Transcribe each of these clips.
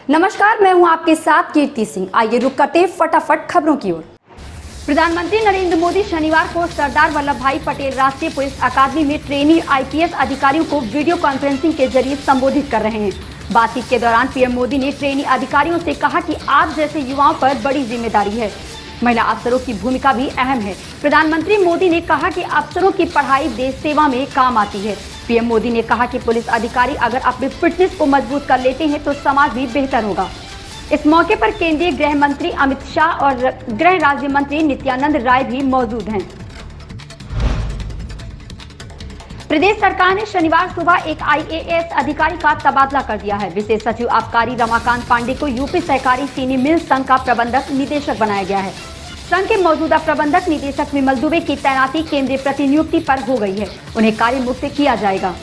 नमस्कार, मैं हूं आपके साथ कीर्ति सिंह। आइए रुक करते हैं फटाफट खबरों की ओर। प्रधानमंत्री नरेंद्र मोदी शनिवार को सरदार वल्लभ भाई पटेल राष्ट्रीय पुलिस अकादमी में ट्रेनी आईपीएस अधिकारियों को वीडियो कॉन्फ्रेंसिंग के जरिए संबोधित कर रहे हैं। बातचीत के दौरान पीएम मोदी ने ट्रेनी अधिकारियों से कहा कि आप जैसे युवाओं पर बड़ी जिम्मेदारी है। महिला अफसरों की भूमिका भी अहम है। प्रधानमंत्री मोदी ने कहा कि अफसरों की पढ़ाई देश सेवा में काम आती है। पीएम मोदी ने कहा कि पुलिस अधिकारी अगर अपनी फिटनेस को मजबूत कर लेते हैं तो समाज भी बेहतर होगा। इस मौके पर केंद्रीय गृह मंत्री अमित शाह और गृह राज्य मंत्री नित्यानंद राय भी मौजूद हैं। प्रदेश सरकार ने शनिवार सुबह एक आईएएस अधिकारी का तबादला कर दिया है। विशेष सचिव आबकारी रमाकांत पांडे को यूपी सहकारी चीनी मिल संघ का प्रबंधक निदेशक बनाया गया है। संघ के मौजूदा प्रबंधक निदेशक विमल दुबे की तैनाती केंद्रीय प्रतिनियुक्ति पर हो गई है। उन्हें कार्य मुक्त किया जाएगा।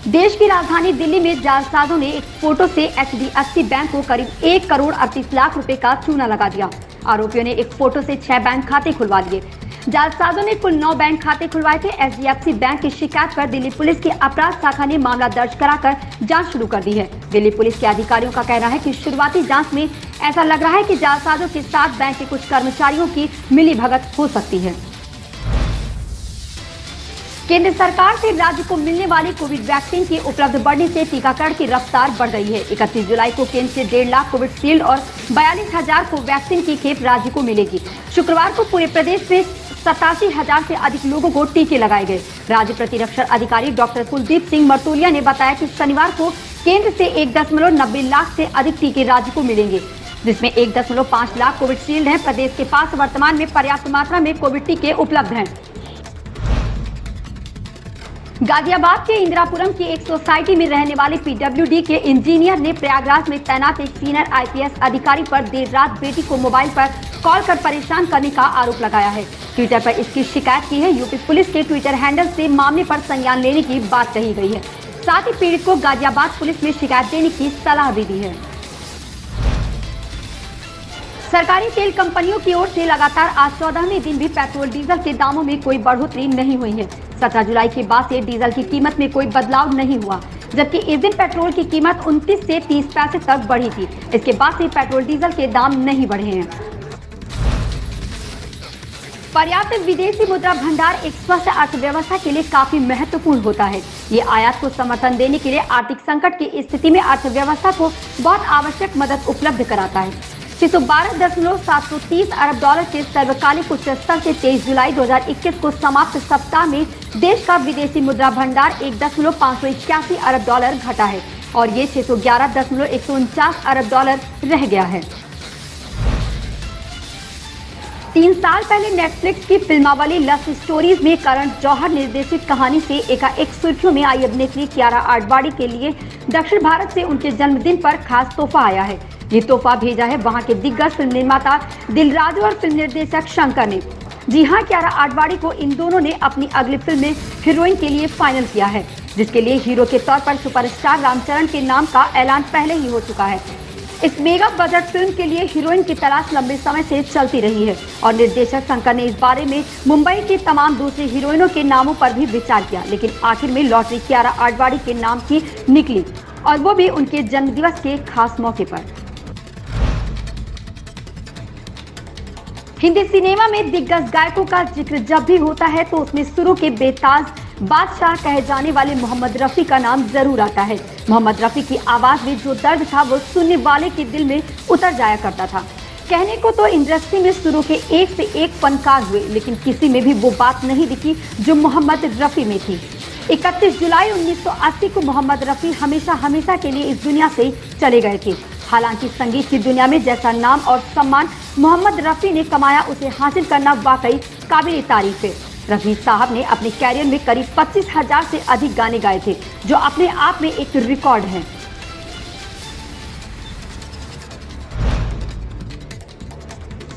देश की राजधानी दिल्ली में जालसाजों ने एक फोटो से एचडीएफसी बैंक को करीब 1 करोड़ 38 लाख रुपए का चूना लगा दिया। आरोपियों ने एक फोटो से 6 बैंक खाते खुलवा लिए। जालसाजों ने कुल 9 बैंक खाते खुलवाए थे। एचडीएफसी बैंक की शिकायत पर दिल्ली पुलिस की अपराध शाखा ने मामला दर्ज कराकर जांच शुरू कर दी है। दिल्ली पुलिस के अधिकारियों का कहना है कि शुरुआती जांच में ऐसा लग रहा है कि जालसाजों के साथ बैंक के कुछ कर्मचारियों की मिलीभगत हो सकती है। केंद्र सरकार से राज्य को मिलने वाली कोविड वैक्सीन की उपलब्ध बढ़ने से टीकाकरण की रफ्तार बढ़ गई है। 31 जुलाई को केंद्र से 1.5 लाख कोविशील्ड और 42,000 को वैक्सीन की खेप राज्य को मिलेगी। शुक्रवार को पूरे प्रदेश में 87,000 से अधिक लोगों को टीके लगाए गए। राज्य प्रतिरक्षण अधिकारी डॉक्टर कुलदीप सिंह मरतोलिया ने बताया कि शनिवार को केंद्र से 1.90 लाख से अधिक टीके राज्य को मिलेंगे, जिसमें 1.5 लाख कोविशील्ड हैं। प्रदेश के पास वर्तमान में पर्याप्त मात्रा में कोविड टीके उपलब्ध हैं। गाजियाबाद के इंदिरापुरम की एक सोसाइटी में रहने वाले पीडब्ल्यूडी के इंजीनियर ने प्रयागराज में तैनात एक सीनियर आईपीएस अधिकारी पर देर रात बेटी को मोबाइल पर कॉल कर परेशान करने का आरोप लगाया है। ट्विटर पर इसकी शिकायत की है। यूपी पुलिस के ट्विटर हैंडल से मामले पर संज्ञान लेने की बात कही गई है। साथ ही पीड़ित को गाजियाबाद पुलिस में शिकायत देने की सलाह भी दी है। सरकारी तेल कंपनियों की ओर से लगातार आज 14वें दिन भी पेट्रोल डीजल के दामों में कोई बढ़ोतरी नहीं हुई है। 17 जुलाई के बाद से डीजल की कीमत में कोई बदलाव नहीं हुआ, जबकि इस दिन पेट्रोल की कीमत 29 से 30 पैसे तक बढ़ी थी। इसके बाद से पेट्रोल डीजल के दाम नहीं बढ़े हैं। पर्याप्त विदेशी मुद्रा भंडार एक स्वस्थ अर्थव्यवस्था के लिए काफी महत्वपूर्ण होता है। ये आयात को समर्थन देने के लिए आर्थिक संकट की स्थिति में अर्थव्यवस्था को बहुत आवश्यक मदद उपलब्ध कराता है। 612.730 अरब डॉलर के सर्वकालिक उच्च स्तर से 23 जुलाई 2021 को समाप्त सप्ताह में देश का विदेशी मुद्रा भंडार 1.581 अरब डॉलर घटा है और ये 611.149 अरब डॉलर रह गया है। 3 साल पहले नेटफ्लिक्स की फिल्मावली लव स्टोरीज में करण जौहर निर्देशित कहानी से एकाएक सुर्खियों में आई अभिनेत्री कियारा आडवाणी के लिए दक्षिण भारत से उनके जन्मदिन पर खास तोहफा आया है। ये तोहफा भेजा है वहां के दिग्गज फिल्म निर्माता दिलराजू और फिल्म निर्देशक शंकर ने। जी हां, कियारा आडवाणी को इन दोनों ने अपनी अगली फिल्म में हीरोइन के लिए फाइनल किया है, जिसके लिए हीरो के तौर पर सुपरस्टार रामचरण के नाम का ऐलान पहले ही हो चुका है। इस मेगा बजट फिल्म के लिए हीरोइन की तलाश लंबे समय से चलती रही है और निर्देशक शंकर ने इस बारे में मुंबई की तमाम दूसरी हीरोइनों के नामों पर भी विचार किया, लेकिन आखिर में लॉटरी कियारा आडवाणी के नाम की निकली और वो भी उनके जन्मदिवस के खास मौके पर। हिंदी सिनेमा में दिग्गज गायकों का जिक्र जब भी होता है तो उसमें शुरू के बेताज बादशाह कहे जाने वाले मोहम्मद रफी का नाम जरूर आता है। मोहम्मद रफी की आवाज में जो दर्द था वो सुनने वाले के दिल में उतर जाया करता था। कहने को तो इंडस्ट्री में शुरू के एक से एक फनकार हुए, लेकिन किसी में भी वो बात नहीं दिखी जो मोहम्मद रफी में थी। 31 जुलाई 1980 को मोहम्मद रफी हमेशा हमेशा के लिए इस दुनिया से चले गए थे। हालांकि संगीत की दुनिया में जैसा नाम और सम्मान मोहम्मद रफी ने कमाया, उसे हासिल करना वाकई काबिल तारीफ है। रफी साहब ने अपने कैरियर में करीब 25,000 से अधिक गाने गाए थे, जो अपने आप में एक रिकॉर्ड है।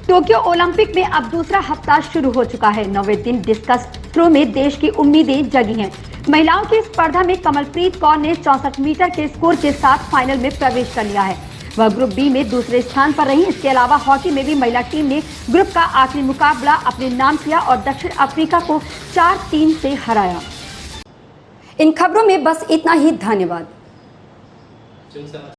टोक्यो ओलंपिक में अब दूसरा हफ्ता शुरू हो चुका है। 9वें दिन डिस्कस थ्रो में देश की उम्मीदें जगी हैं। महिलाओं की स्पर्धा में कमलप्रीत कौर ने 64 मीटर के स्कोर के साथ फाइनल में प्रवेश कर लिया है। वह ग्रुप बी में दूसरे स्थान पर रही। इसके अलावा हॉकी में भी महिला टीम ने ग्रुप का आखिरी मुकाबला अपने नाम किया और दक्षिण अफ्रीका को 4-3 से हराया। इन खबरों में बस इतना ही। धन्यवाद। जो समाचार